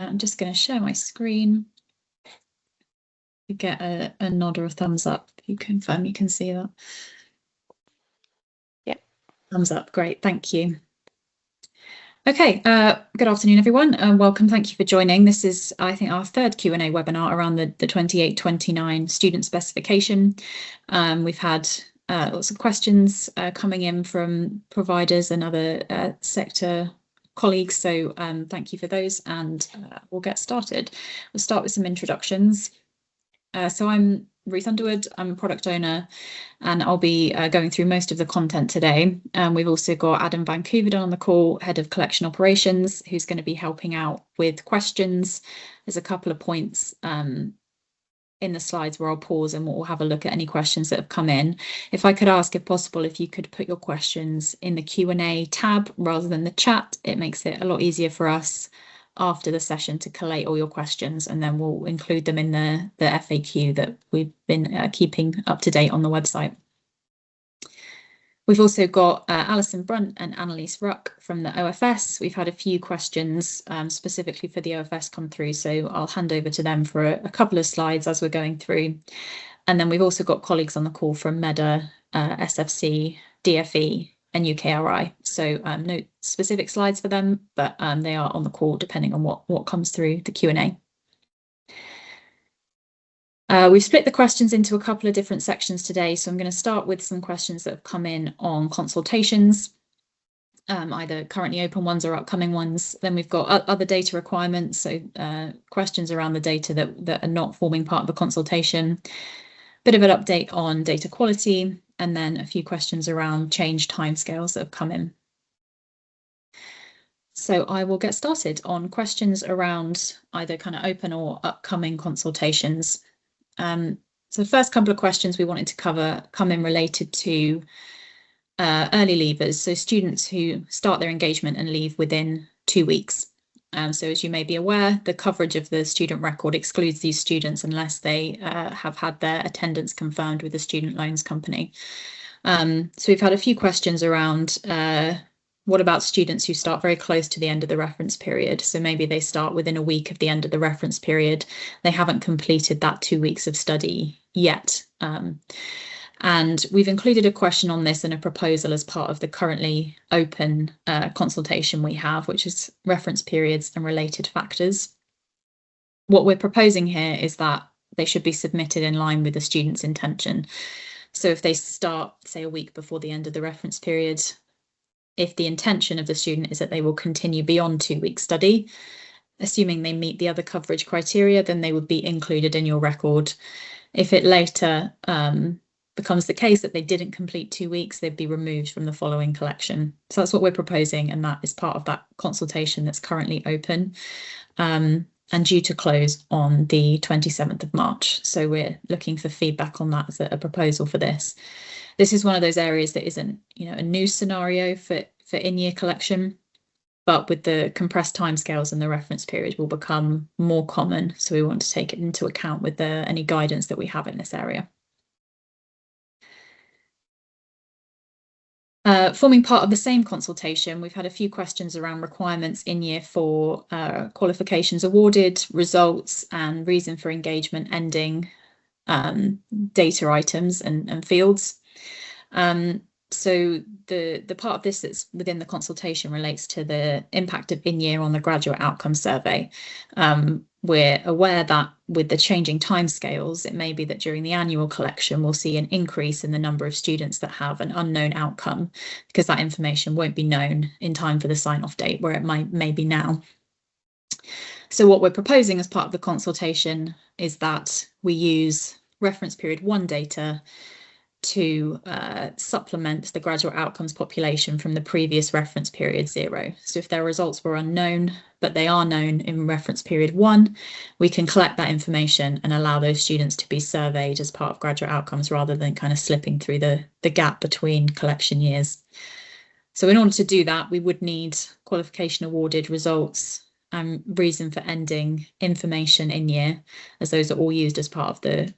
I'm just going to share my screen. You get a nod or a thumbs up. You confirm you can see that. Yep. Thumbs up. Great. Thank you. Okay, good afternoon, everyone, and welcome. Thank you for joining. This is, I think, our third Q&A webinar around the 28-29 student specification. We've had lots of questions coming in from providers and other sector colleagues, so thank you for those, and we'll get started. We'll start with some introductions. So I'm Ruth Underwood, I'm a product owner, and I'll be going through most of the content today. We've also got Adam Van Koeverden on the call, Head of Collection Operations, who's going to be helping out with questions. There's a couple of points in the slides where I'll pause and we'll have a look at any questions that have come in. If I could ask, if possible, if you could put your questions in the Q&A tab rather than the chat, it makes it a lot easier for us after the session to collate all your questions, and then we'll include them in the FAQ that we've been keeping up to date on the website. We've also got Alison Brunt and Annalise Ruck from the OFS. We've had a few questions specifically for the OFS come through, so I'll hand over to them for a couple of slides as we're going through. And then we've also got colleagues on the call from MEDA, SFC, DFE, and UKRI. So no specific slides for them, but they are on the call depending on what comes through the Q&A. We've split the questions into a couple of different sections today. So I'm going to start with some questions that have come in on consultations, either currently open ones or upcoming ones. Then we've got other data requirements, so questions around the data that are not forming part of the consultation. Bit of an update on data quality, and then a few questions around change timescales that have come in. So I will get started on questions around either kind of open or upcoming consultations. So the first couple of questions we wanted to cover come in related to early leavers, so students who start their engagement and leave within 2 weeks. So as you may be aware, the coverage of the student record excludes these students unless they have had their attendance confirmed with the student loans company. So we've had a few questions around what about students who start very close to the end of the reference period? So maybe they start within a week of the end of the reference period. They haven't completed that 2 weeks of study yet. And we've included a question on this in a proposal as part of the currently open consultation we have, which is reference periods and related factors. What we're proposing here is that they should be submitted in line with the student's intention. So if they start, say, a week before the end of the reference period, if the intention of the student is that they will continue beyond 2 weeks study, assuming they meet the other coverage criteria, then they would be included in your record. If it later becomes the case that they didn't complete 2 weeks, they'd be removed from the following collection. So that's what we're proposing, and that is part of that consultation that's currently open and due to close on the 27th of March. So we're looking for feedback on that as a proposal for this. This is one of those areas that isn't, a new scenario for in-year collection, but with the compressed timescales and the reference period will become more common. So we want to take it into account with any guidance that we have in this area. Forming part of the same consultation, we've had a few questions around requirements in year for qualifications awarded, results, and reason for engagement ending, data items and fields. So the part of this that's within the consultation relates to the impact of in-year on the graduate outcome survey. We're aware that with the changing timescales, it may be that during the annual collection, we'll see an increase in the number of students that have an unknown outcome, because that information won't be known in time for the sign-off date, where it may be now. So what we're proposing as part of the consultation is that we use reference period 1 data to supplement the graduate outcomes population from the previous reference period 0. So if their results were unknown, but they are known in reference period 1, we can collect that information and allow those students to be surveyed as part of graduate outcomes rather than kind of slipping through the gap between collection years. So in order to do that, we would need qualification awarded results and reason for ending information in year, as those are all used as part of the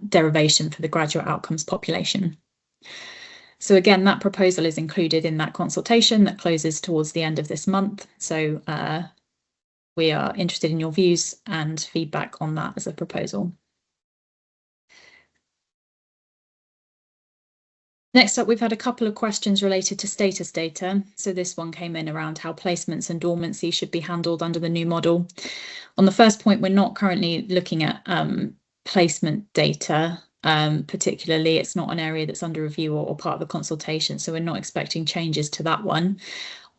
derivation for the graduate outcomes population. So again, that proposal is included in that consultation that closes towards the end of this month. So we are interested in your views and feedback on that as a proposal. Next up, we've had a couple of questions related to status data. So this one came in around how placements and dormancy should be handled under the new model. On the first point, we're not currently looking at placement data. Particularly, it's not an area that's under review or part of the consultation, so we're not expecting changes to that one.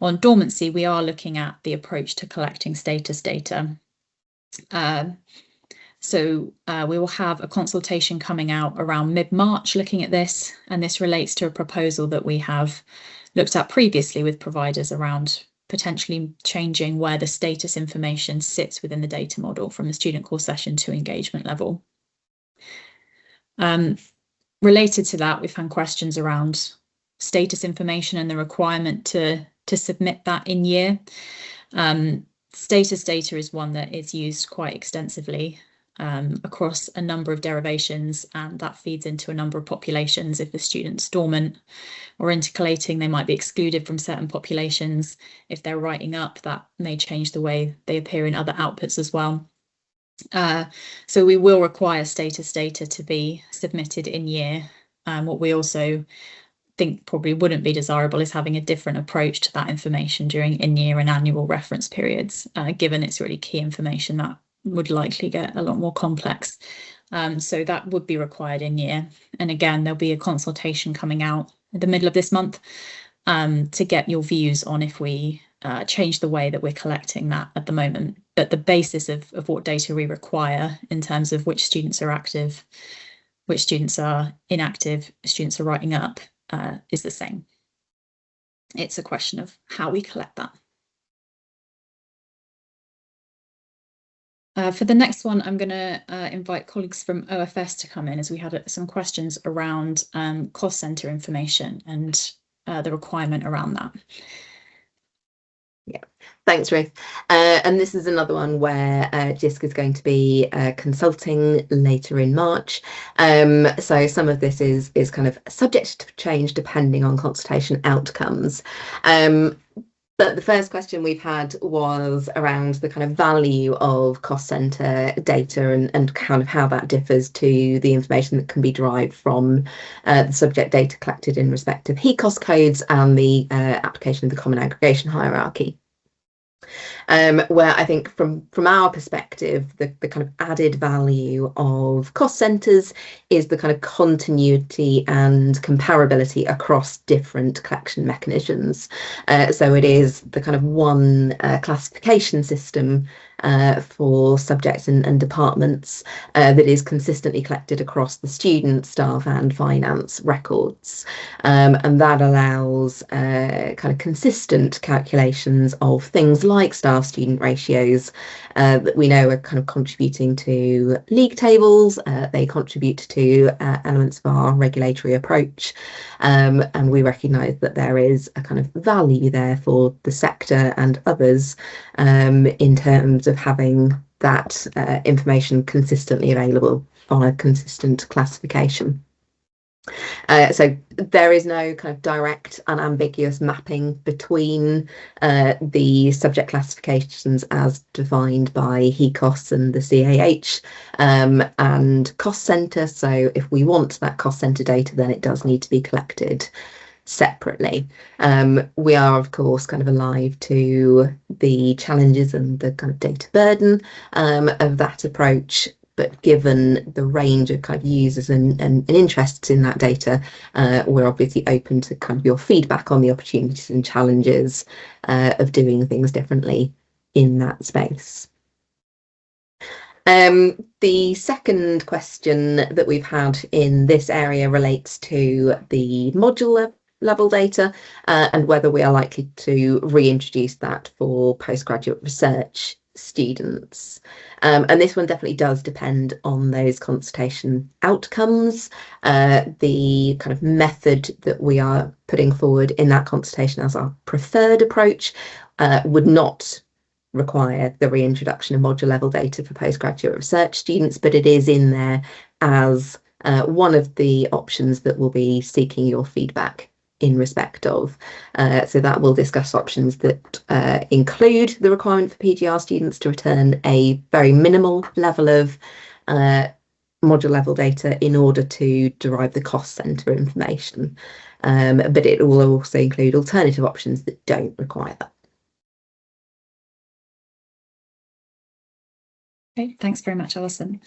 On dormancy, we are looking at the approach to collecting status data. So we will have a consultation coming out around mid-March looking at this, and this relates to a proposal that we have looked at previously with providers around potentially changing where the status information sits within the data model from the student core session to engagement level. Related to that, we've had questions around status information and the requirement to submit that in year. Status data is one that is used quite extensively across a number of derivations, and that feeds into a number of populations. If the student's dormant or intercalating, they might be excluded from certain populations. If they're writing up, that may change the way they appear in other outputs as well. So we will require status data to be submitted in year. What we also think probably wouldn't be desirable is having a different approach to that information during in-year and annual reference periods, given it's really key information that would likely get a lot more complex. So that would be required in year. And again, there'll be a consultation coming out in the middle of this month to get your views on if we change the way that we're collecting that at the moment. But the basis of what data we require in terms of which students are active, which students are inactive, students are writing up, is the same. It's a question of how we collect that. For the next one, I'm going to invite colleagues from OFS to come in, as we had some questions around cost centre information and the requirement around that. Yeah, thanks, Ruth. And this is another one where JISC is going to be consulting later in March. So some of this is kind of subject to change depending on consultation outcomes. But the first question we've had was around the kind of value of cost centre data and kind of how that differs to the information that can be derived from the subject data collected in respect of HECOS codes and the application of the common aggregation hierarchy. Where I think from our perspective, the kind of added value of cost centres is the kind of continuity and comparability across different collection mechanisms. So it is the kind of one classification system for subjects and departments that is consistently collected across the student, staff and finance records. And that allows kind of consistent calculations of things like staff-student ratios that we know are kind of contributing to league tables. They contribute to elements of our regulatory approach. And we recognise that there is a kind of value there for the sector and others in terms of having that information consistently available on a consistent classification. So there is no kind of direct unambiguous mapping between the subject classifications as defined by HECOS and the CAH and cost centre. So if we want that cost centre data, then it does need to be collected separately. We are, of course, kind of alive to the challenges and the kind of data burden of that approach. But given the range of kind of users and interests in that data, we're obviously open to kind of your feedback on the opportunities and challenges of doing things differently in that space. The second question that we've had in this area relates to the module level data and whether we are likely to reintroduce that for postgraduate research students. And this one definitely does depend on those consultation outcomes. The kind of method that we are putting forward in that consultation as our preferred approach would not require the reintroduction of module level data for postgraduate research students, but it is in there as one of the options that we'll be seeking your feedback in respect of. So that will discuss options that include the requirement for PGR students to return a very minimal level of module level data in order to derive the cost centre information. But it will also include alternative options that don't require that. Okay, thanks very much, Alison.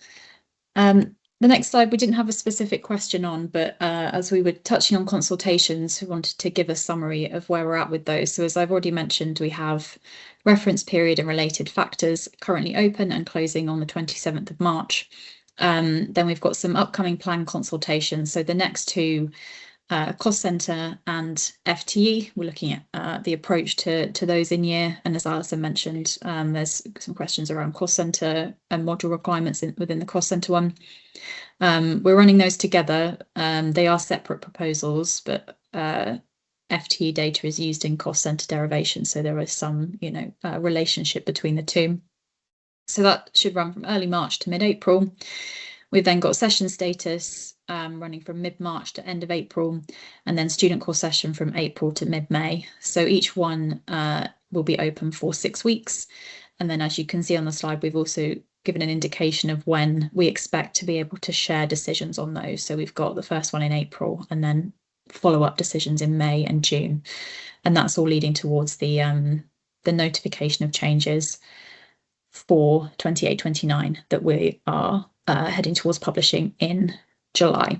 The next slide we didn't have a specific question on, but as we were touching on consultations, we wanted to give a summary of where we're at with those. So as I've already mentioned, we have reference period and related factors currently open and closing on the 27th of March. Then we've got some upcoming plan consultations. So the next two, cost centre and FTE, we're looking at the approach to those in year. And as Alison mentioned, there's some questions around cost centre and module requirements within the cost centre one. We're running those together. They are separate proposals, but FTE data is used in cost centre derivation. So there is some, relationship between the two. So that should run from early March to mid-April. We've then got session status running from mid-March to end of April, and then student core session from April to mid-May. So each one will be open for 6 weeks. And then as you can see on the slide, we've also given an indication of when we expect to be able to share decisions on those. So we've got the first one in April and then follow-up decisions in May and June. And that's all leading towards the notification of changes for 28-29 that we are heading towards publishing in July.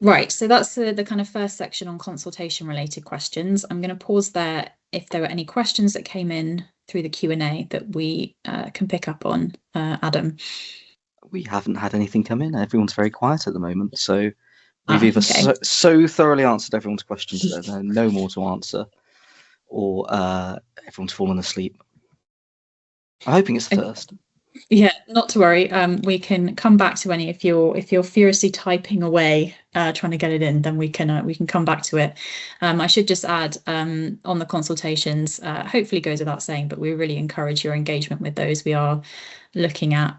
Right, so that's the kind of first section on consultation related questions. I'm going to pause there if there are any questions that came in through the Q&A that we can pick up on. Adam? We haven't had anything come in. Everyone's very quiet at the moment. So we've either so thoroughly answered everyone's questions that there are no more to answer, or everyone's fallen asleep. I'm hoping it's the first. Yeah, not to worry. We can come back to any if you're furiously typing away, trying to get it in, then we can come back to it. I should just add on the consultations, hopefully goes without saying, but we really encourage your engagement with those. We are looking at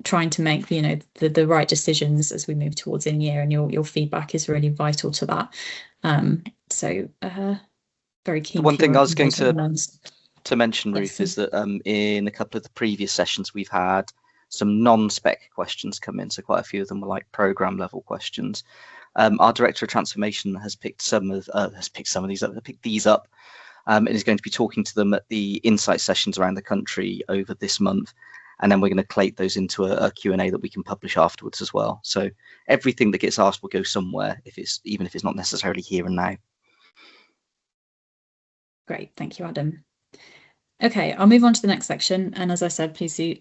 trying to make the right decisions as we move towards in year, and your feedback is really vital to that. So very keen. The one thing I was going to mention, Ruth, is that in a couple of the previous sessions we've had some non-spec questions come in, so quite a few of them were like program level questions. Our director of transformation has picked these up and is going to be talking to them at the insight sessions around the country over this month, and then we're going to collate those into a Q&A that we can publish afterwards as well. So everything that gets asked will go somewhere, even if it's not necessarily here and now. Great, thank you, Adam. Okay, I'll move on to the next section, and as I said, please do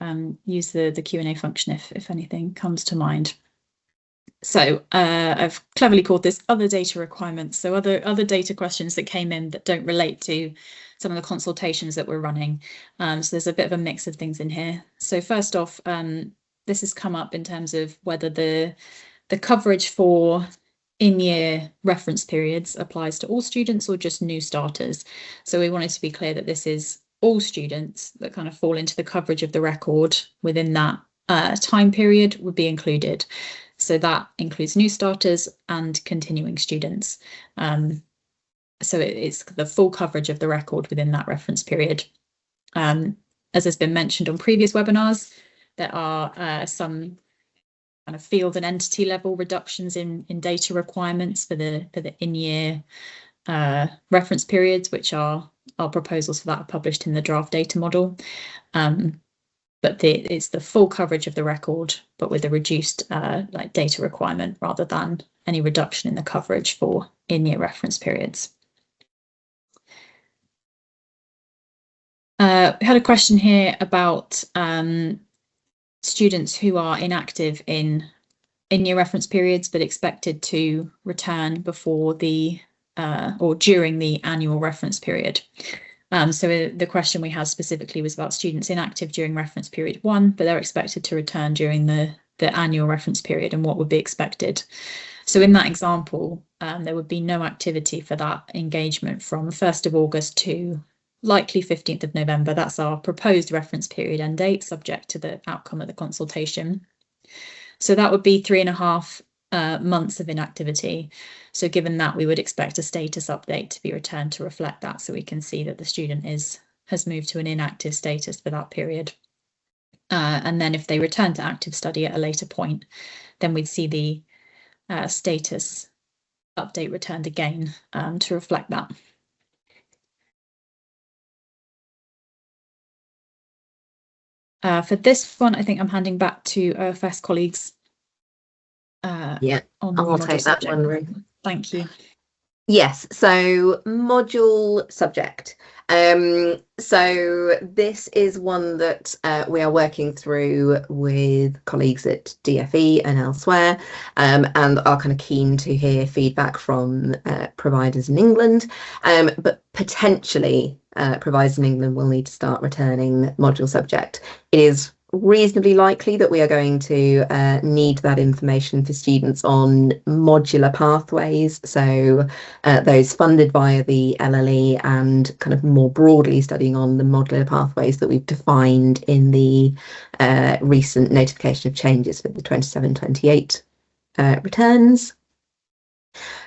use the Q&A function if anything comes to mind. So I've cleverly called this other data requirements, so other data questions that came in that don't relate to some of the consultations that we're running. So there's a bit of a mix of things in here. So first off, this has come up in terms of whether the coverage for in-year reference periods applies to all students or just new starters. So we wanted to be clear that this is all students that kind of fall into the coverage of the record within that time period would be included. So that includes new starters and continuing students. So it's the full coverage of the record within that reference period. As has been mentioned on previous webinars, there are some kind of field and entity level reductions in data requirements for the in-year reference periods, which our proposals for that are published in the draft data model. But it's the full coverage of the record, but with a reduced data requirement rather than any reduction in the coverage for in-year reference periods. We had a question here about students who are inactive in in-year reference periods, but expected to return before or during the annual reference period. So the question we had specifically was about students inactive during reference period 1, but they're expected to return during the annual reference period, and what would be expected. So in that example, there would be no activity for that engagement from 1st of August to likely 15th of November. That's our proposed reference period end date, subject to the outcome of the consultation. So that would be 3.5 months of inactivity. So given that, we would expect a status update to be returned to reflect that, so we can see that the student has moved to an inactive status for that period. And then if they return to active study at a later point, then we'd see the status update returned again to reflect that. For this one, I think I'm handing back to OFS colleagues. Yeah, on I'll take that one, Ruth. Thank you. Yes, so module subject. So this is one that we are working through with colleagues at DFE and elsewhere, and are kind of keen to hear feedback from providers in England, but potentially providers in England will need to start returning module subject. It is reasonably likely that we are going to need that information for students on modular pathways, so those funded via the LLE and kind of more broadly studying on the modular pathways that we've defined in the recent notification of changes for the 27-28 returns.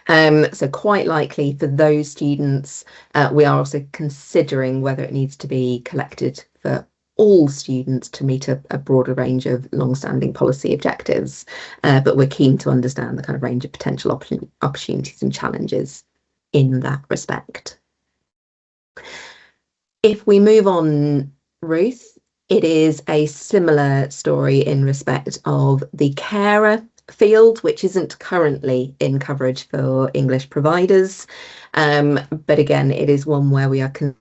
So quite likely for those students, we are also considering whether it needs to be collected for all students to meet a broader range of long-standing policy objectives, but we're keen to understand the kind of range of potential opportunities and challenges in that respect. If we move on, Ruth, it is a similar story in respect of the carer field, which isn't currently in coverage for English providers, but again, it is one where we are for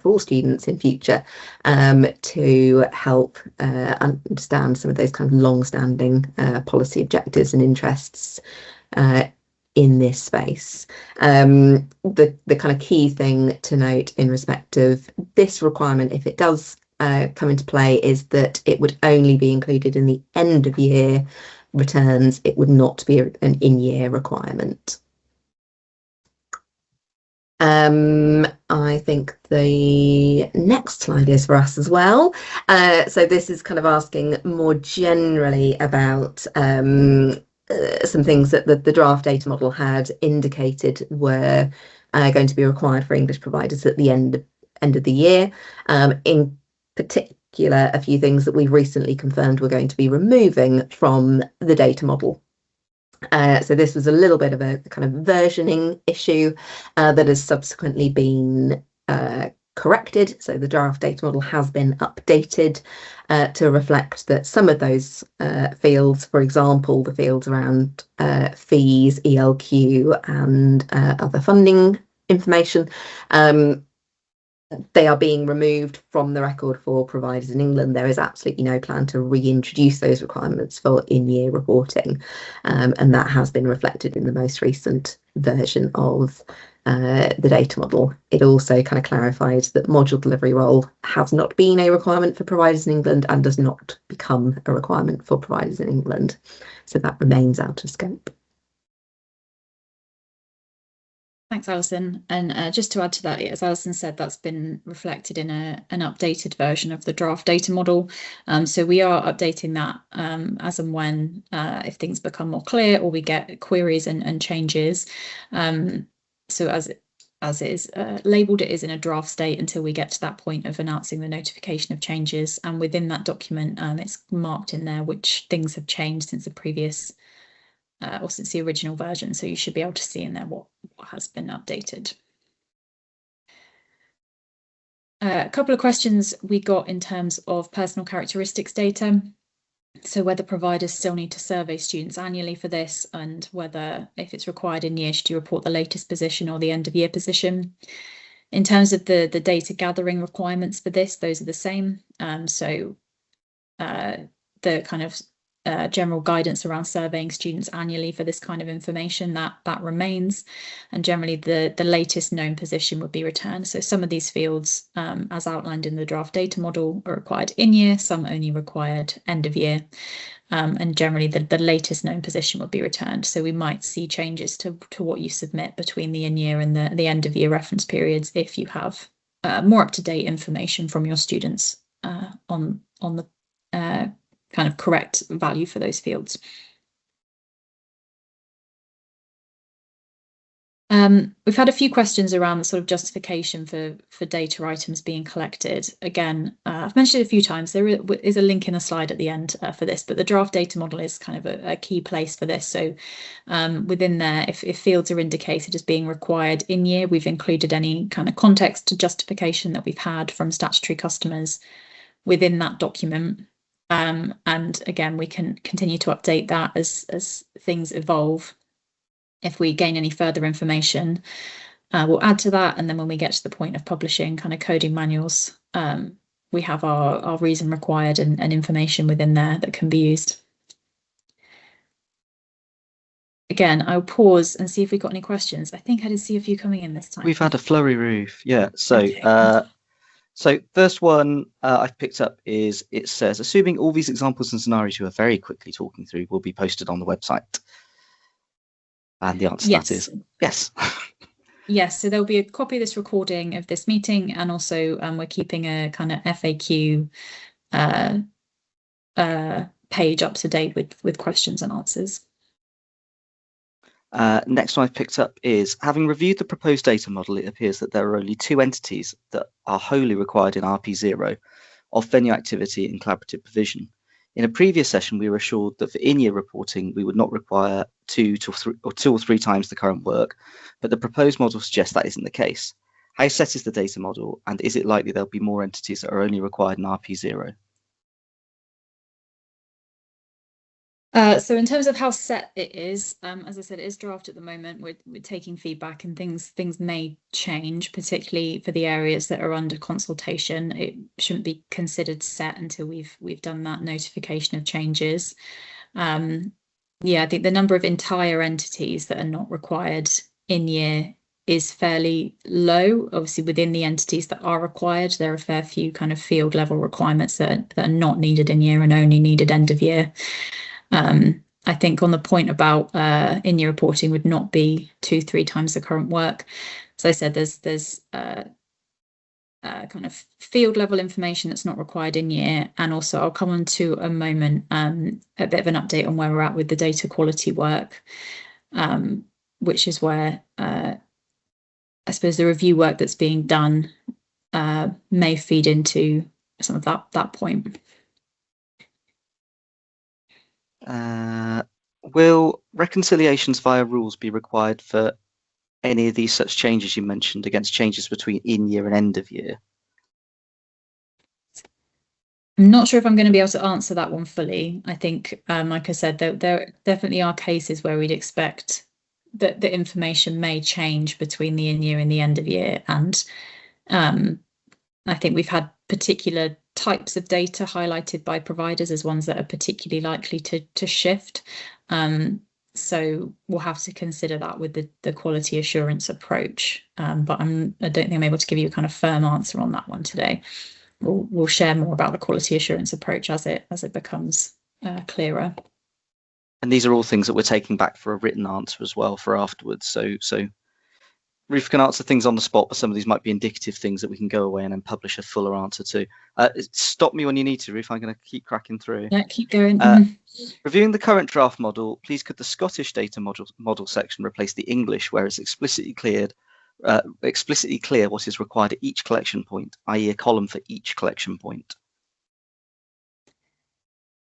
all students in future to help understand some of those kind of long-standing policy objectives and interests in this space. The kind of key thing to note in respect of this requirement, if it does come into play, is that it would only be included in the end of year returns. It would not be an in-year requirement. I think the next slide is for us as well. So this is kind of asking more generally about some things that the draft data model had indicated were going to be required for English providers at the end of the year. In particular, a few things that we've recently confirmed we're going to be removing from the data model. So this was a little bit of a kind of versioning issue that has subsequently been corrected. So the draft data model has been updated to reflect that some of those fields, for example, the fields around fees, ELQ and other funding information, they are being removed from the record for providers in England. There is absolutely no plan to reintroduce those requirements for in-year reporting, and that has been reflected in the most recent version of the data model. It also kind of clarified that module delivery role has not been a requirement for providers in England and does not become a requirement for providers in England, so that remains out of scope. Thanks, Alison. And just to add to that, as Alison said, that's been reflected in an updated version of the draft data model. So we are updating that as and when if things become more clear or we get queries and changes. So as it is labelled, it is in a draft state until we get to that point of announcing the notification of changes. And within that document, it's marked in there which things have changed since the previous or since the original version, so you should be able to see in there what has been updated. A couple of questions we got in terms of personal characteristics data. So whether providers still need to survey students annually for this, and whether, if it's required in year, should you report the latest position or the end of year position. In terms of the data gathering requirements for this, those are the same. So the kind of general guidance around surveying students annually for this kind of information, that remains, and generally the latest known position would be returned. So some of these fields, as outlined in the draft data model, are required in year, some only required end of year, and generally the latest known position would be returned. So we might see changes to what you submit between the in year and the end of year reference periods if you have more up-to-date information from your students on the kind of correct value for those fields. We've had a few questions around the sort of justification for data items being collected. Again, I've mentioned it a few times. There is a link in the slide at the end for this, but the draft data model is kind of a key place for this. So within there, if fields are indicated as being required in year, we've included any kind of context to justification that we've had from statutory customers within that document. And again, we can continue to update that as things evolve. If we gain any further information, we'll add to that. And then when we get to the point of publishing kind of coding manuals, we have our reason required and information within there that can be used. Again, I'll pause and see if we've got any questions. I think I did see a few coming in this time. We've had a flurry, Ruth. Yeah. So, okay. So first one I've picked up is, it says, assuming all these examples and scenarios you are very quickly talking through will be posted on the website. And the answer to that is yes. Yes, so there'll be a copy of this recording of this meeting, and also we're keeping a kind of FAQ page up to date with questions and answers. Next one I've picked up is, having reviewed the proposed data model, it appears that there are only two entities that are wholly required in RP0 of venue activity and collaborative provision. In a previous session, we were assured that for in-year reporting, we would not require two or three times the current work, but the proposed model suggests that isn't the case. How set is the data model, and is it likely there'll be more entities that are only required in RP0? So in terms of how set it is, as I said, it is draft at the moment. We're taking feedback, and things may change, particularly for the areas that are under consultation. It shouldn't be considered set until we've done that notification of changes. Yeah, I think the number of entire entities that are not required in year is fairly low. Obviously, within the entities that are required, there are a fair few kind of field level requirements that are not needed in year and only needed end of year. I think on the point about in-year reporting would not be 2-3 times the current work. As I said, there's kind of field level information that's not required in year, and also I'll come on to a moment a bit of an update on where we're at with the data quality work, which is where I suppose the review work that's being done may feed into some of that point. Will reconciliations via rules be required for any of these such changes you mentioned against changes between in-year and end of year? I'm not sure if I'm going to be able to answer that one fully. I think, like I said, there definitely are cases where we'd expect that the information may change between the in-year and the end of year. And I think we've had particular types of data highlighted by providers as ones that are particularly likely to shift. So we'll have to consider that with the quality assurance approach. But I don't think I'm able to give you a kind of firm answer on that one today. We'll share more about the quality assurance approach as it becomes clearer. And these are all things that we're taking back for a written answer as well for afterwards. So Ruth can answer things on the spot, but some of these might be indicative things that we can go away and then publish a fuller answer to. Stop me when you need to, Ruth. I'm going to keep cracking through. Yeah, keep going. Reviewing the current draft model, please could the Scottish data model section replace the English, where it's explicitly clear what is required at each collection point, i.e. a column for each collection point?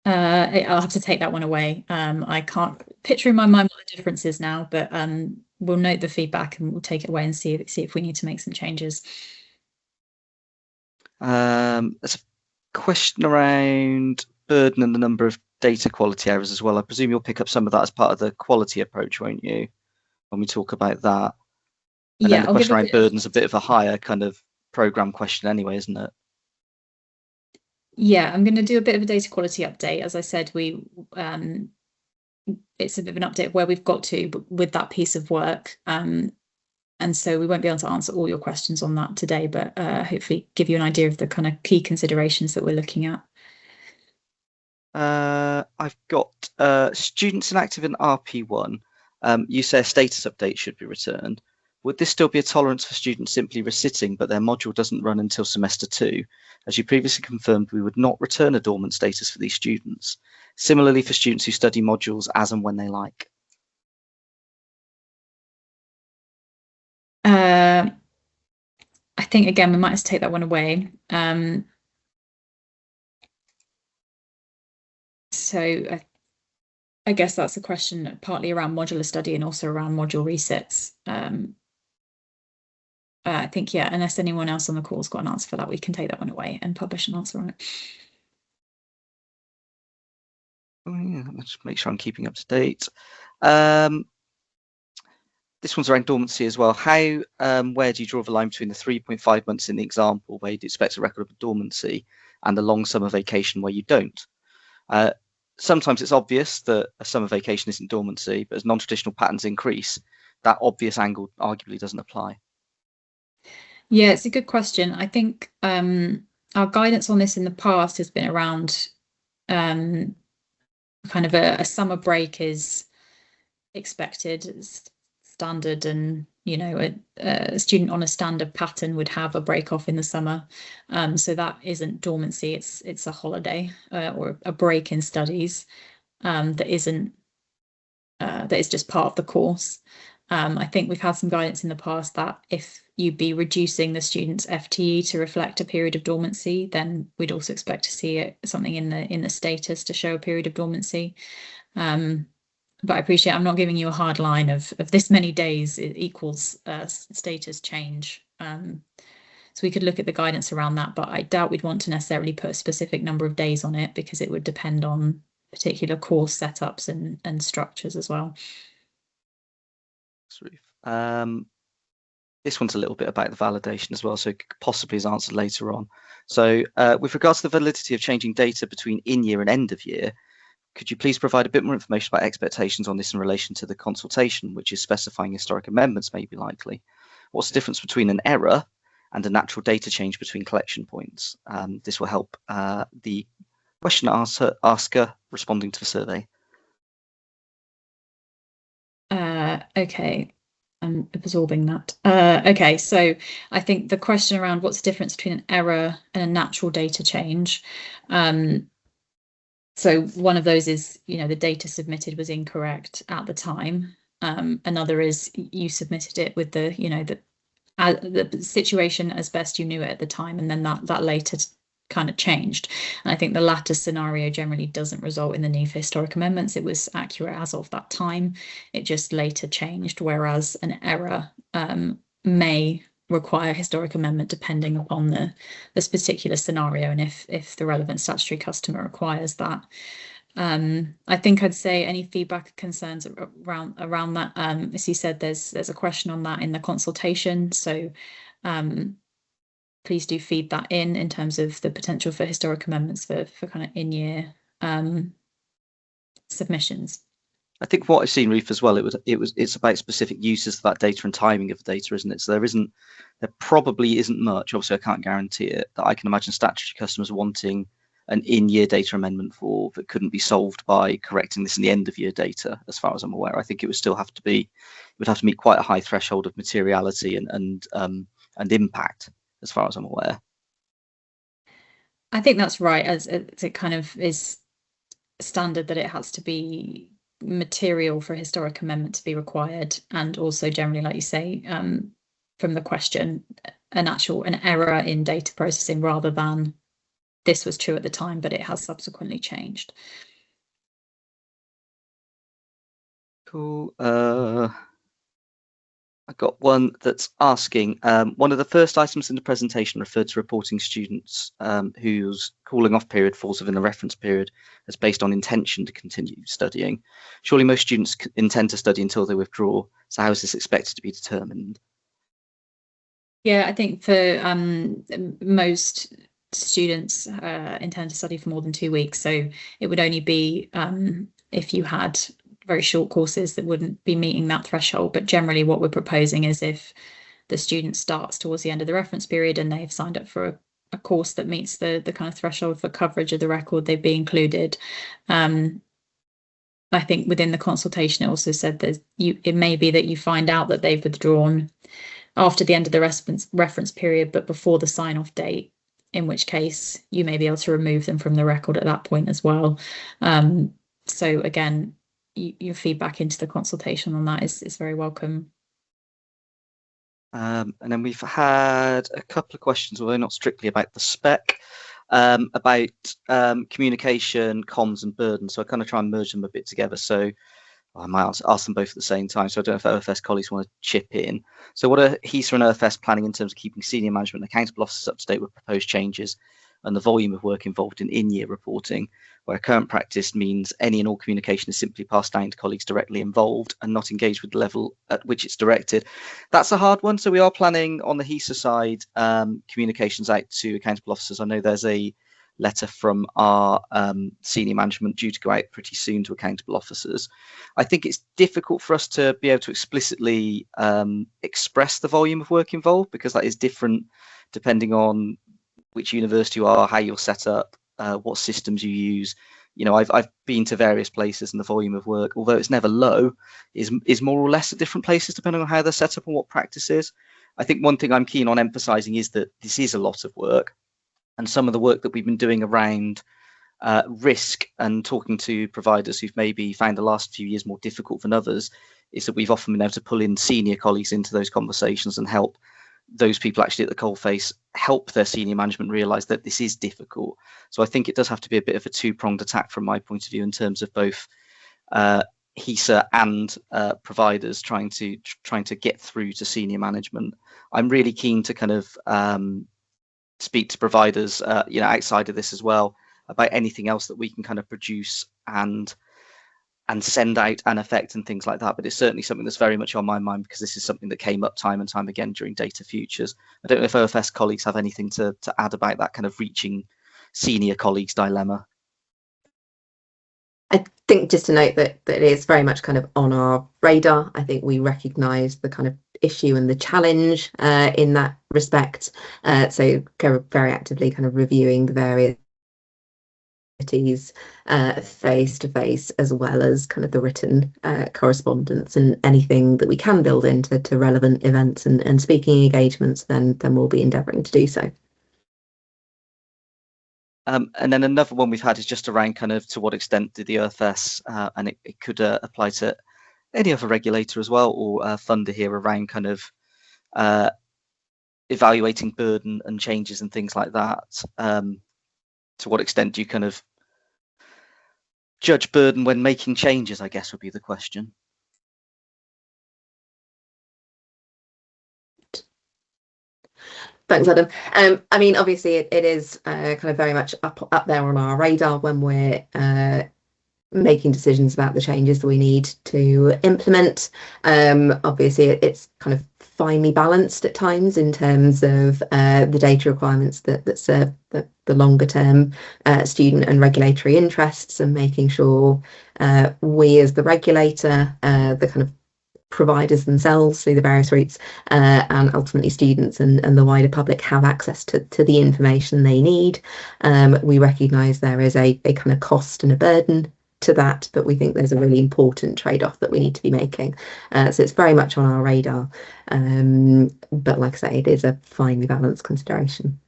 I'll have to take that one away. I can't picture in my mind what the difference is now, but we'll note the feedback and we'll take it away and see if we need to make some changes. There's a question around burden and the number of data quality errors as well. I presume you'll pick up some of that as part of the quality approach, won't you, when we talk about that? And then the question around burden is a bit of a higher kind of program question anyway, isn't it? Yeah, I'm going to do a bit of a data quality update. As I said, it's a bit of an update of where we've got to with that piece of work. And so we won't be able to answer all your questions on that today, but hopefully give you an idea of the kind of key considerations that we're looking at. I've got students inactive in RP1. You say a status update should be returned. Would this still be a tolerance for students simply resitting, but their module doesn't run until semester 2? As you previously confirmed, we would not return a dormant status for these students. Similarly, for students who study modules as and when they like. I think, again, we might have to take that one away. So I guess that's a question partly around modular study and also around module resets. I think, yeah, unless anyone else on the call's got an answer for that, we can take that one away and publish an answer on it. Oh, yeah, let's make sure I'm keeping up to date. This one's around dormancy as well. How, where do you draw the line between the 3.5 months in the example where you'd expect a record of dormancy and the long summer vacation where you don't? Sometimes it's obvious that a summer vacation isn't dormancy, but as non-traditional patterns increase, that obvious angle arguably doesn't apply. Yeah, it's a good question. I think our guidance on this in the past has been around kind of a summer break is expected, standard, and a student on a standard pattern would have a break off in the summer. So that isn't dormancy, it's a holiday or a break in studies that is just part of the course. I think we've had some guidance in the past that if you'd be reducing the student's FTE to reflect a period of dormancy, then we'd also expect to see something in the status to show a period of dormancy. But I appreciate I'm not giving you a hard line of this many days equals status change. So we could look at the guidance around that, but I doubt we'd want to necessarily put a specific number of days on it because it would depend on particular course setups and structures as well. This one's a little bit about the validation as well, so possibly is answered later on. So with regards to the validity of changing data between in-year and end of year, could you please provide a bit more information about expectations on this in relation to the consultation, which is specifying historic amendments may be likely? What's the difference between an error and a natural data change between collection points? This will help the question asker responding to the survey. Okay, I'm absorbing that. Okay, so I think the question around what's the difference between an error and a natural data change. So one of those is, the data submitted was incorrect at the time. Another is you submitted it with the situation as best you knew it at the time, and then that later kind of changed. And I think the latter scenario generally doesn't result in the need for historic amendments. It was accurate as of that time. It just later changed, whereas an error may require historic amendment depending upon this particular scenario and if the relevant statutory customer requires that. I think I'd say any feedback or concerns around that. As you said, there's a question on that in the consultation. So please do feed that in terms of the potential for historic amendments for kind of in-year submissions. I think what I've seen, Ruth, as well, it's about specific uses of that data and timing of the data, isn't it? So there probably isn't much, obviously I can't guarantee it, that I can imagine statutory customers wanting an in-year data amendment for that couldn't be solved by correcting this in the end of year data, as far as I'm aware. I think it would still have to meet quite a high threshold of materiality and impact, as far as I'm aware. I think that's right, as it kind of is standard that it has to be material for historic amendment to be required, and also generally, like you say, from the question, an error in data processing rather than this was true at the time but it has subsequently changed. Cool. I've got one that's asking, one of the first items in the presentation referred to reporting students whose cooling off period falls within the reference period as based on intention to continue studying. Surely most students intend to study until they withdraw, so how is this expected to be determined? Yeah, I think for most students intend to study for more than 2 weeks, so it would only be if you had very short courses that wouldn't be meeting that threshold. But generally what we're proposing is if the student starts towards the end of the reference period and they've signed up for a course that meets the kind of threshold for coverage of the record, they'd be included. I think within the consultation, it also said that it may be that you find out that they've withdrawn after the end of the reference period, but before the sign-off date, in which case you may be able to remove them from the record at that point as well. So again, your feedback into the consultation on that is very welcome. And then we've had a couple of questions, although not strictly about the spec, about communication, comms and burden. So I kind of try and merge them a bit together. So I might ask them both at the same time. So I don't know if OFS colleagues want to chip in. So what are HESA and OFS planning in terms of keeping senior management and accountable officers up to date with proposed changes and the volume of work involved in in-year reporting, where current practice means any and all communication is simply passed down to colleagues directly involved and not engaged with the level at which it's directed? That's a hard one. So we are planning on the HESA side communications out to accountable officers. I know there's a letter from our senior management due to go out pretty soon to accountable officers. I think it's difficult for us to be able to explicitly express the volume of work involved, because that is different depending on which university you are, how you're set up, what systems you use. You know, I've been to various places, and the volume of work, although it's never low, is more or less at different places depending on how they're set up and what practice is. I think one thing I'm keen on emphasising is that this is a lot of work, and some of the work that we've been doing around risk and talking to providers who've maybe found the last few years more difficult than others is that we've often been able to pull in senior colleagues into those conversations and help those people actually at the coalface help their senior management realise that this is difficult. So I think it does have to be a bit of a two-pronged attack from my point of view in terms of both HESA and providers trying to get through to senior management. I'm really keen to kind of speak to providers, outside of this as well, about anything else that we can kind of produce and send out and affect and things like that. But it's certainly something that's very much on my mind, because this is something that came up time and time again during Data Futures. I don't know if OFS colleagues have anything to add about that kind of reaching senior colleagues dilemma. I think just to note that it is very much kind of on our radar. I think we recognise the kind of issue and the challenge in that respect. So very actively kind of reviewing the various face to face, as well as kind of the written correspondence, and anything that we can build into relevant events and speaking engagements, then we'll be endeavouring to do so. And then another one we've had is just around kind of to what extent did the OFS, and it could apply to any other regulator as well, or funder here, around kind of evaluating burden and changes and things like that. To what extent do you kind of judge burden when making changes, I guess would be the question. Thanks, Adam. I mean, obviously, it is kind of very much up there on our radar when we're making decisions about the changes that we need to implement. Obviously, it's kind of finely balanced at times in terms of the data requirements that serve the longer term student and regulatory interests, and making sure we as the regulator, the kind of providers themselves through the various routes, and ultimately students and the wider public have access to the information they need. We recognise there is a kind of cost and a burden to that, but we think there's a really important trade-off that we need to be making. So it's very much on our radar, but like I say, it is a finely balanced consideration.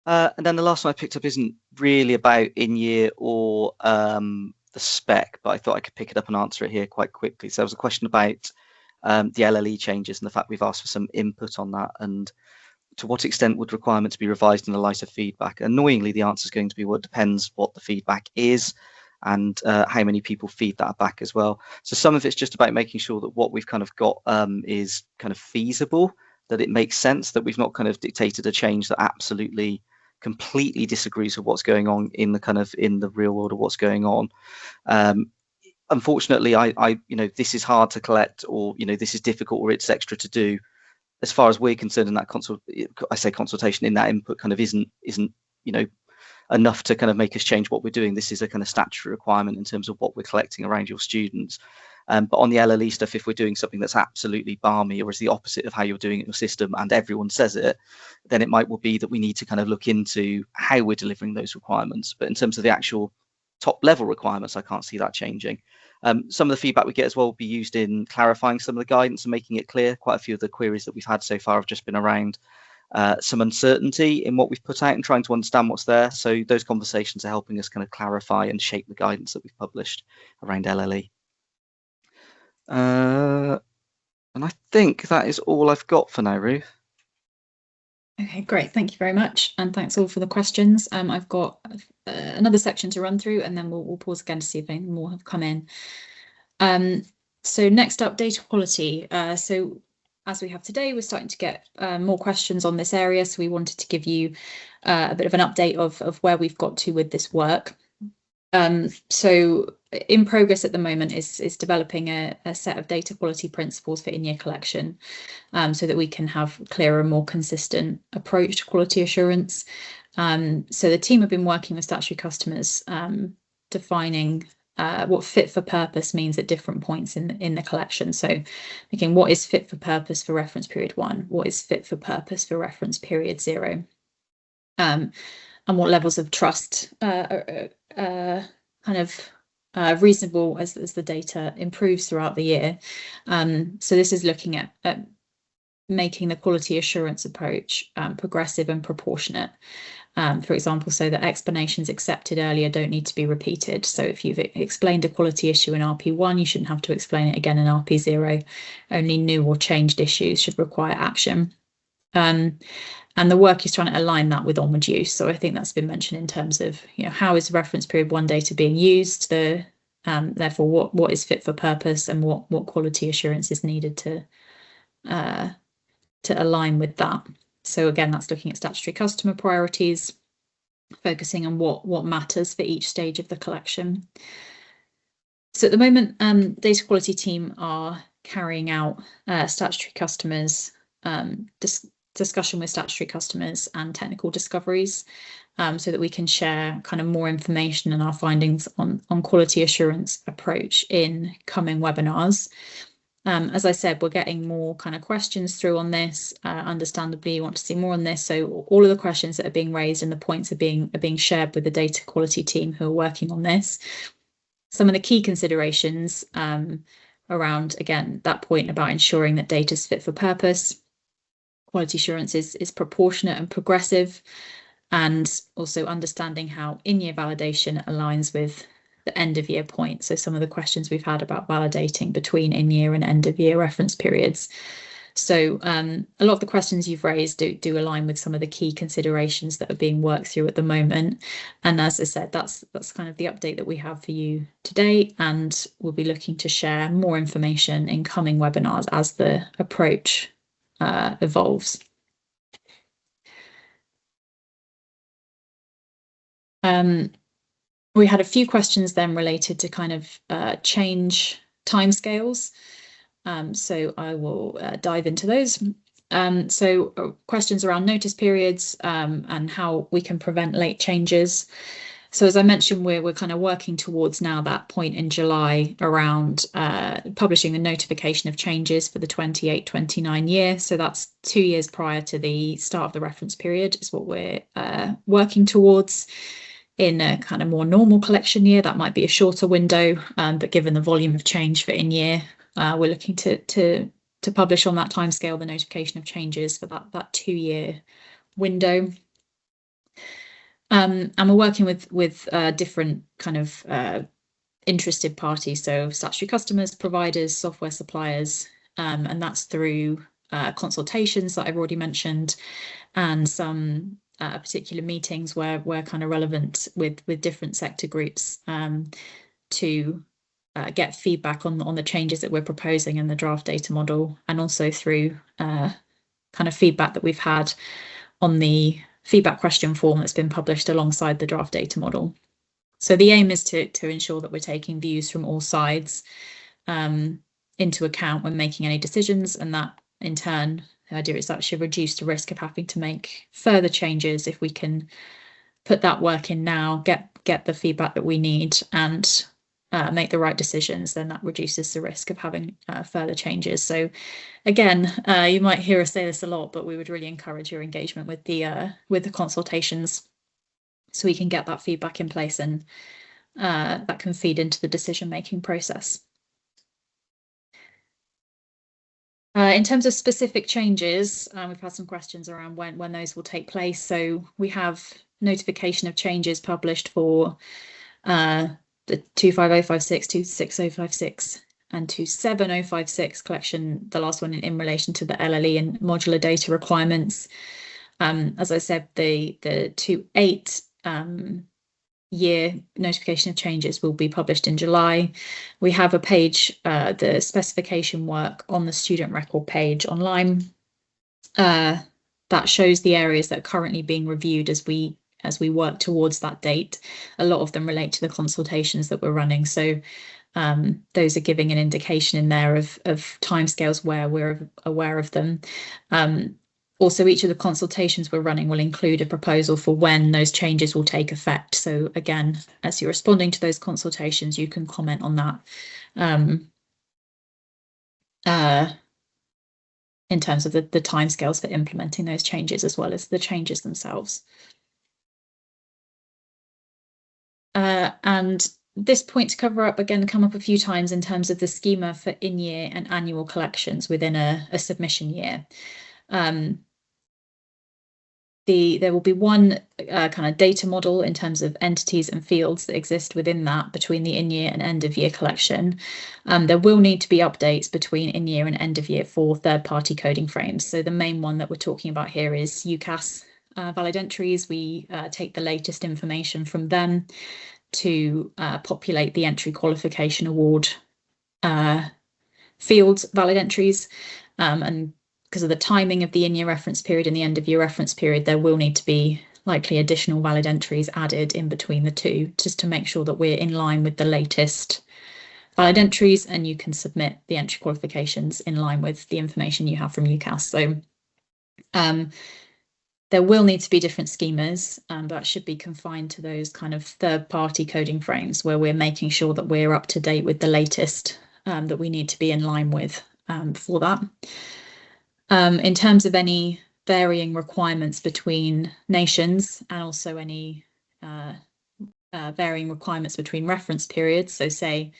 And then the last one I picked up isn't really about in-year or the spec, but I thought I could pick it up and answer it here quite quickly. So there was a question about the LLE changes and the fact we've asked for some input on that, and to what extent would requirements be revised in the light of feedback? Annoyingly, the answer is going to be, well, it depends what the feedback is and how many people feed that back as well. So some of it's just about making sure that what we've kind of got is kind of feasible, that it makes sense, that we've not kind of dictated a change that absolutely completely disagrees with what's going on in the real world of what's going on. Unfortunately, I this is hard to collect, or this is difficult, or it's extra to do. As far as we're concerned, in that consultation, in that input kind of isn't enough to kind of make us change what we're doing. This is a kind of statutory requirement in terms of what we're collecting around your students. But on the LLE stuff, if we're doing something that's absolutely balmy, or is the opposite of how you're doing it in your system, and everyone says it, then it might well be that we need to kind of look into how we're delivering those requirements. But in terms of the actual top level requirements, I can't see that changing. Some of the feedback we get as well will be used in clarifying some of the guidance and making it clear. Quite a few of the queries that we've had so far have just been around some uncertainty in what we've put out and trying to understand what's there. So those conversations are helping us kind of clarify and shape the guidance that we've published around LLE. And I think that is all I've got for now, Ruth. Okay, great. Thank you very much. And thanks all for the questions. I've got another section to run through, and then we'll pause again to see if any more have come in. So next up, data quality. So as we have today, we're starting to get more questions on this area. So we wanted to give you a bit of an update of where we've got to with this work. So in progress at the moment is developing a set of data quality principles for in-year collection, so that we can have clearer and more consistent approach to quality assurance. So the team have been working with statutory customers, defining what fit for purpose means at different points in the collection. So thinking, what is fit for purpose for reference period 1? What is fit for purpose for reference period 0? And what levels of trust reasonable as the data improves throughout the year. So this is looking at making the quality assurance approach progressive and proportionate. For example, so that explanations accepted earlier don't need to be repeated. So if you've explained a quality issue in RP1, you shouldn't have to explain it again in RP0. Only new or changed issues should require action. And the work is trying to align that with onward use. So I think that's been mentioned in terms of, how is reference period 1 data being used? Therefore, what is fit for purpose, and what quality assurance is needed to align with that. So again, that's looking at statutory customer priorities, focusing on what matters for each stage of the collection. So at the moment, data quality team are carrying out statutory customers discussion with statutory customers and technical discoveries, so that we can share kind of more information and our findings on quality assurance approach in coming webinars. As I said, we're getting more kind of questions through on this. Understandably, you want to see more on this. So all of the questions that are being raised and the points are being shared with the data quality team who are working on this. Some of the key considerations around, again, that point about ensuring that data is fit for purpose. Quality assurance is proportionate and progressive, and also understanding how in-year validation aligns with the end-of-year point. So some of the questions we've had about validating between in-year and end-of-year reference periods. So a lot of the questions you've raised do align with some of the key considerations that are being worked through at the moment. And as I said, that's kind of the update that we have for you today, and we'll be looking to share more information in coming webinars as the approach evolves. We had a few questions then related to kind of change timescales. So I will dive into those. So questions around notice periods and how we can prevent late changes. So as I mentioned, we're kind of working towards now that point in July around publishing the notification of changes for the 28-29 year. So that's 2 years prior to the start of the reference period is what we're working towards. In a kind of more normal collection year, that might be a shorter window, but given the volume of change for in-year, we're looking to publish on that timescale the notification of changes for that 2 year window. And we're working with different kind of interested parties, so statutory customers, providers, software suppliers, and that's through consultations that I've already mentioned, and some particular meetings where we're kind of relevant with different sector groups to get feedback on the changes that we're proposing in the draft data model, and also through kind of feedback that we've had on the feedback question form that's been published alongside the draft data model. So the aim is to ensure that we're taking views from all sides into account when making any decisions, and that in turn, the idea is that should reduce the risk of having to make further changes if we can put that work in now, get the feedback that we need, and make the right decisions. Then that reduces the risk of having further changes. So again, you might hear us say this a lot, but we would really encourage your engagement with the consultations, so we can get that feedback in place and that can feed into the decision-making process. In terms of specific changes, we've had some questions around when those will take place. So we have notification of changes published for the 25056, 26056 and 27056 collection, the last one in relation to the LLE and modular data requirements. As I said, the 28 year notification of changes will be published in July. We have a page, the specification work on the student record page online, that shows the areas that are currently being reviewed as we work towards that date. A lot of them relate to the consultations that we're running. So those are giving an indication in there of timescales where we're aware of them. Also, each of the consultations we're running will include a proposal for when those changes will take effect. So again, as you're responding to those consultations, you can comment on that in terms of the timescales for implementing those changes, as well as the changes themselves. And this point to cover up, again, come up a few times in terms of the schema for in-year and annual collections within a submission year. There will be one kind of data model in terms of entities and fields that exist within that between the in-year and end-of-year collection. There will need to be updates between in-year and end-of-year for third-party coding frames. So the main one that we're talking about here is UCAS valid entries. We take the latest information from them to populate the entry qualification award field valid entries, and because of the timing of the in-year reference period and the end-of-year reference period, there will need to be likely additional valid entries added in between the two, just to make sure that we're in line with the latest valid entries, and you can submit the entry qualifications in line with the information you have from UCAS. So there will need to be different schemas, but should be confined to those kind of third-party coding frames where we're making sure that we're up to date with the latest that we need to be in line with for that. In terms of any varying requirements between nations, and also any varying requirements between reference periods, so say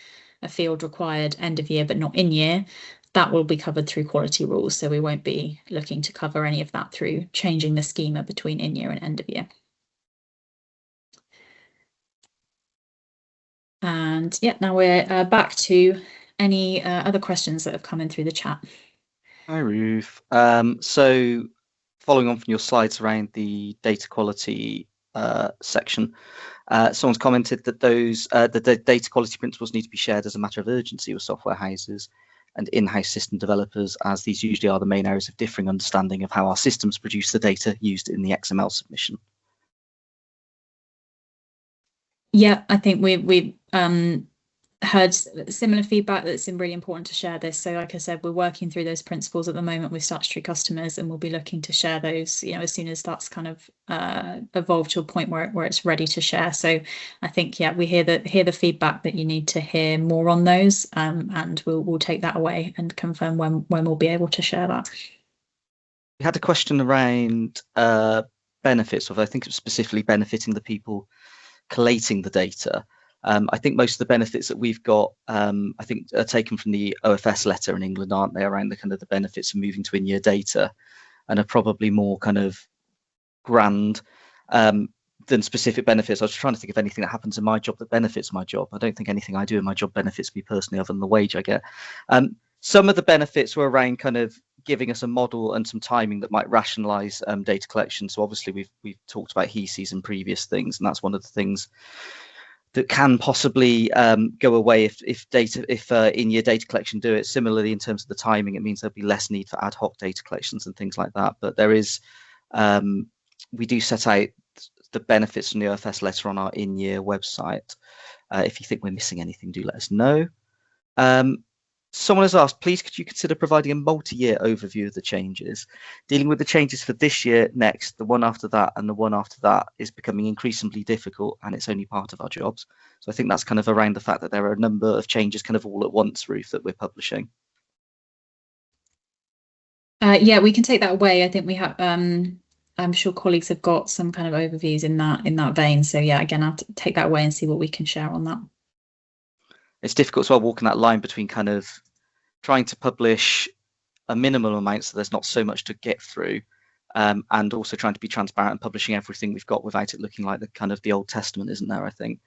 a field required end of year but not in year, that will be covered through quality rules. So we won't be looking to cover any of that through changing the schema between in year and end of year. And yeah, now we're back to any other questions that have come in through the chat. Hi, Ruth. So following on from your slides around the data quality section, someone's commented that the data quality principles need to be shared as a matter of urgency with software houses and in-house system developers, as these usually are the main areas of differing understanding of how our systems produce the data used in the XML submission. Yeah, I think we've heard similar feedback that it's really important to share this. So like I said, we're working through those principles at the moment with statutory customers, and we'll be looking to share those, as soon as that's kind of evolved to a point where it's ready to share. So I think, yeah, we hear the feedback that you need to hear more on those, and we'll take that away and confirm when we'll be able to share that. We had a question around benefits, of I think it's specifically benefiting the people collating the data. I think most of the benefits that we've got, I think, are taken from the OFS letter in England, aren't they, around the kind of the benefits of moving to in-year data, and are probably more kind of grand than specific benefits. I was trying to think of anything that happens in my job that benefits my job. I don't think anything I do in my job benefits me personally, other than the wage I get. Some of the benefits were around kind of giving us a model and some timing that might rationalize data collection. So obviously we've talked about HESEs and previous things, and that's one of the things that can possibly go away if in-year data collection do it. Similarly, in terms of the timing, it means there'll be less need for ad hoc data collections and things like that. But there is, we do set out the benefits from the OFS letter on our in-year website. If you think we're missing anything, do let us know. Someone has asked, please could you consider providing a multi-year overview of the changes? Dealing with the changes for this year, next, the one after that, and the one after that is becoming increasingly difficult, and it's only part of our jobs. So I think that's kind of around the fact that there are a number of changes kind of all at once, Ruth, that we're publishing. Yeah, we can take that away. I think we have I'm sure colleagues have got some kind of overviews in that vein. So yeah, again, I'll take that away and see what we can share on that. It's difficult as well, walking that line between kind of trying to publish a minimal amount so there's not so much to get through, and also trying to be transparent and publishing everything we've got without it looking like the kind of the Old Testament, isn't there, I think.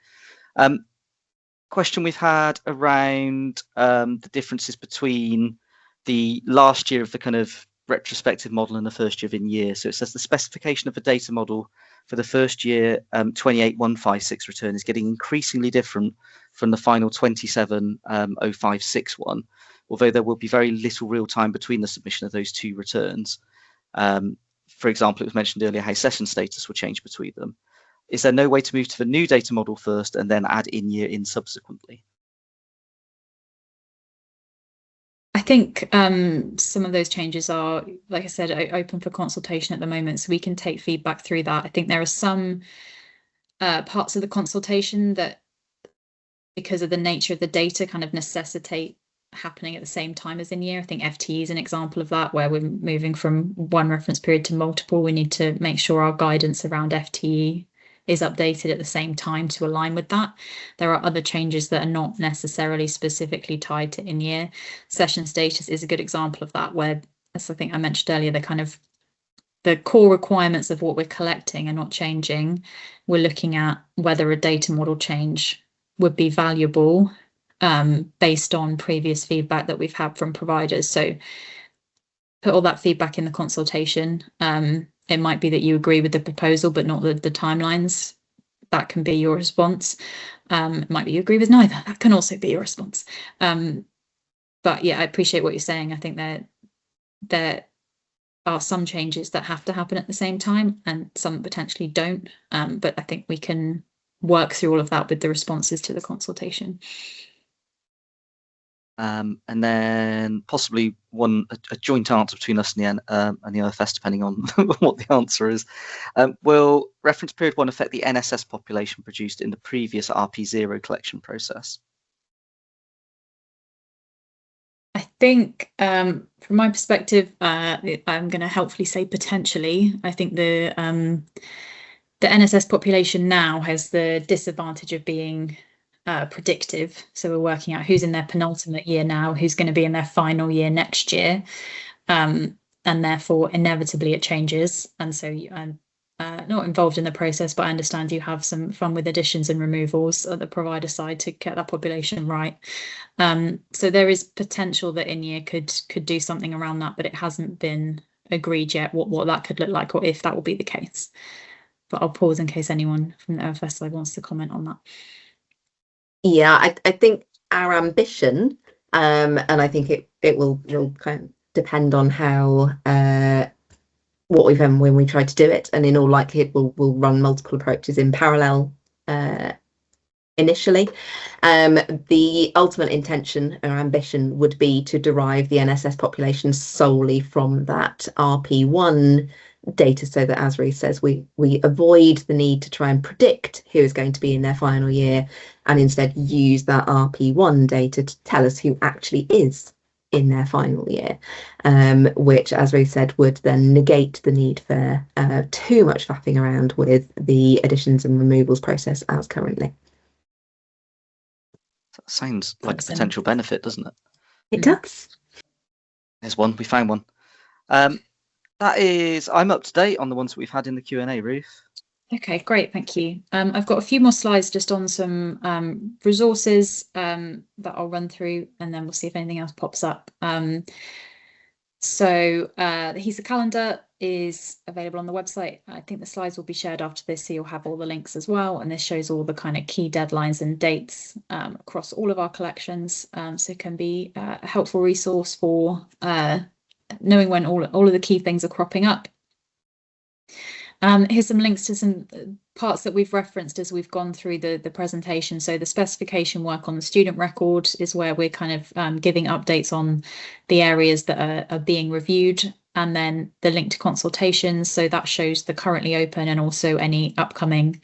Question we've had around the differences between the last year of the kind of retrospective model and the first year of in year. So it says the specification of a data model for the first year 28156 return is getting increasingly different from the final 270561, although there will be very little real time between the submission of those two returns. For example, it was mentioned earlier how session status will change between them. Is there no way to move to the new data model first and then add in year in subsequently? I think some of those changes are, like I said, open for consultation at the moment, so we can take feedback through that. I think there are some parts of the consultation that, because of the nature of the data, kind of necessitate happening at the same time as in year. I think FTE is an example of that, where we're moving from one reference period to multiple. We need to make sure our guidance around FTE is updated at the same time to align with that. There are other changes that are not necessarily specifically tied to in-year. Session status is a good example of that, where, as I think I mentioned earlier, the core requirements of what we're collecting are not changing. We're looking at whether a data model change would be valuable based on previous feedback that we've had from providers. So put all that feedback in the consultation. It might be that you agree with the proposal, but not the timelines. That can be your response. It might be you agree with neither. That can also be your response. But yeah, I appreciate what you're saying. I think that there are some changes that have to happen at the same time and some potentially don't. But I think we can work through all of that with the responses to the consultation. And then possibly a joint answer between us and the OFS, depending on what the answer is. Will reference period 1 affect the NSS population produced in the previous RP0 collection process? I think from my perspective, I'm going to helpfully say potentially. I think the NSS population now has the disadvantage of being predictive. So we're working out who's in their penultimate year now, who's going to be in their final year next year. And therefore, inevitably, it changes. And so I'm not involved in the process, but I understand you have some fun with additions and removals at the provider side to get that population right. So there is potential that in-year could do something around that, but it hasn't been agreed yet what that could look like or if that will be the case. But I'll pause in case anyone from the OFS side wants to comment on that. Yeah, I think our ambition, and I think it will kind of depend on how what we've done when we try to do it, and in all likelihood we'll run multiple approaches in parallel initially. The ultimate intention or ambition would be to derive the NSS population solely from that RP1 data, so that, as Ruth says, we avoid the need to try and predict who is going to be in their final year, and instead use that RP1 data to tell us who actually is in their final year, which, as Ruth said, would then negate the need for too much faffing around with the additions and removals process as currently. That sounds like a potential benefit, doesn't it? It does. There's one. We found one. I'm up to date on the ones that we've had in the Q&A, Ruth. Okay, great, thank you. I've got a few more slides just on some resources that I'll run through, and then we'll see if anything else pops up. So the HESA calendar is available on the website. I think the slides will be shared after this, so you'll have all the links as well. And this shows all the kind of key deadlines and dates across all of our collections. So it can be a helpful resource for knowing when all of the key things are cropping up. Here's some links to some parts that we've referenced as we've gone through the presentation. So the specification work on the student record is where we're kind of giving updates on the areas that are being reviewed, and then the link to consultations. So that shows the currently open and also any upcoming,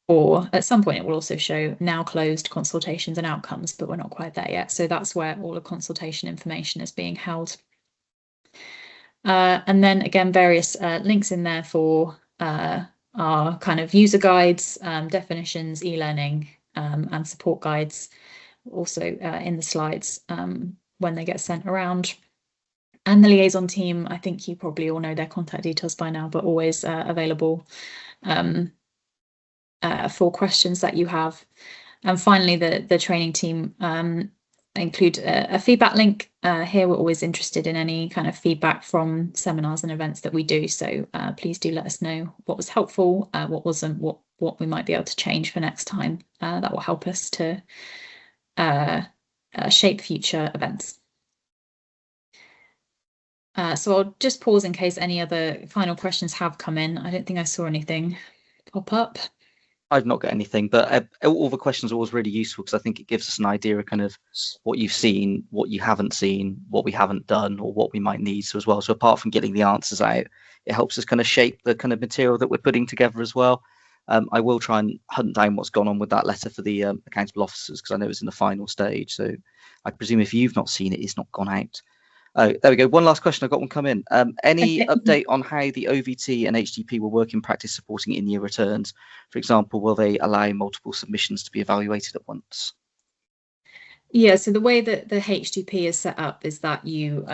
or at some point it will also show now closed consultations and outcomes, but we're not quite there yet. So that's where all the consultation information is being held. And then again, various links in there for our kind of user guides, definitions, e-learning, and support guides, also in the slides when they get sent around. And the liaison team, I think you probably all know their contact details by now, but always available for questions that you have. And finally, the training team include a feedback link. Here we're always interested in any kind of feedback from seminars and events that we do. So please do let us know what was helpful, what wasn't, what we might be able to change for next time. That will help us to shape future events. So I'll just pause in case any other final questions have come in. I don't think I saw anything pop up. I've not got anything, but all the questions are always really useful because I think it gives us an idea of kind of what you've seen, what you haven't seen, what we haven't done, or what we might need as well. So apart from getting the answers out, it helps us kind of shape the kind of material that we're putting together as well. I will try and hunt down what's gone on with that letter for the accountable officers because I know it's in the final stage. So I presume if you've not seen it, it's not gone out. Oh, there we go. One last question. I got one come in. Any update on how the OVT and HTP will work in practice supporting in-year returns? For example, will they allow multiple submissions to be evaluated at once? Yeah, so the way that the HTP is set up is that you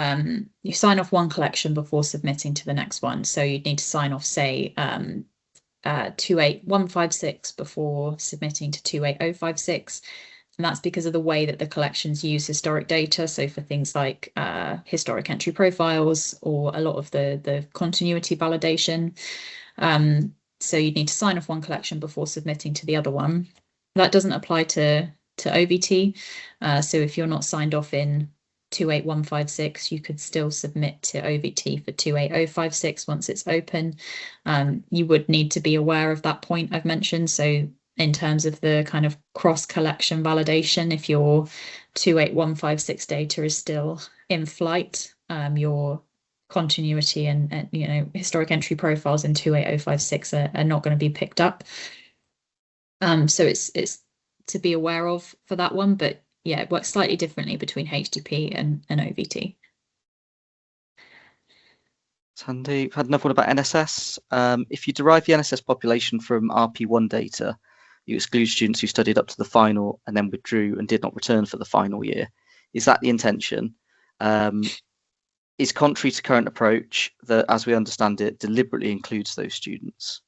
sign off one collection before submitting to the next one. So you'd need to sign off, say, 28156 before submitting to 28056. And that's because of the way that the collections use historic data. So for things like historic entry profiles or a lot of the continuity validation. So you'd need to sign off one collection before submitting to the other one. That doesn't apply to OVT. So if you're not signed off in 28156, you could still submit to OVT for 28056 once it's open. You would need to be aware of that point I've mentioned. So in terms of the kind of cross-collection validation, if your 28156 data is still in flight, your continuity and historic entry profiles in 28056 are not going to be picked up. So it's to be aware of for that one, but yeah, it works slightly differently between HTP and OVT. Sandy, we've had another one about NSS. If you derive the NSS population from RP1 data, you exclude students who studied up to the final and then withdrew and did not return for the final year. Is that the intention? Is contrary to current approach that, as we understand it, deliberately includes those students?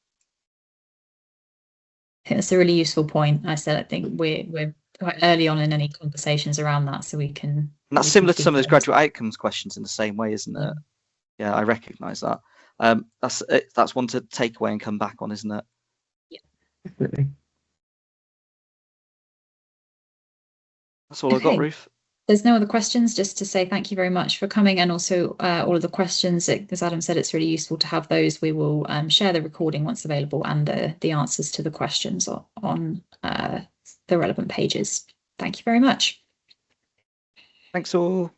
I think that's a really useful point. I think we're quite early on in any conversations around that, so we can. And that's similar to some of those graduate outcomes questions in the same way, isn't it? Yeah, I recognise that. That's one to take away and come back on, isn't it? Yeah, definitely. That's all I've got, Ruth. There's no other questions. Just to say thank you very much for coming, and also all of the questions. As Adam said, it's really useful to have those. We will share the recording once available and the answers to the questions on the relevant pages. Thank you very much. Thanks all.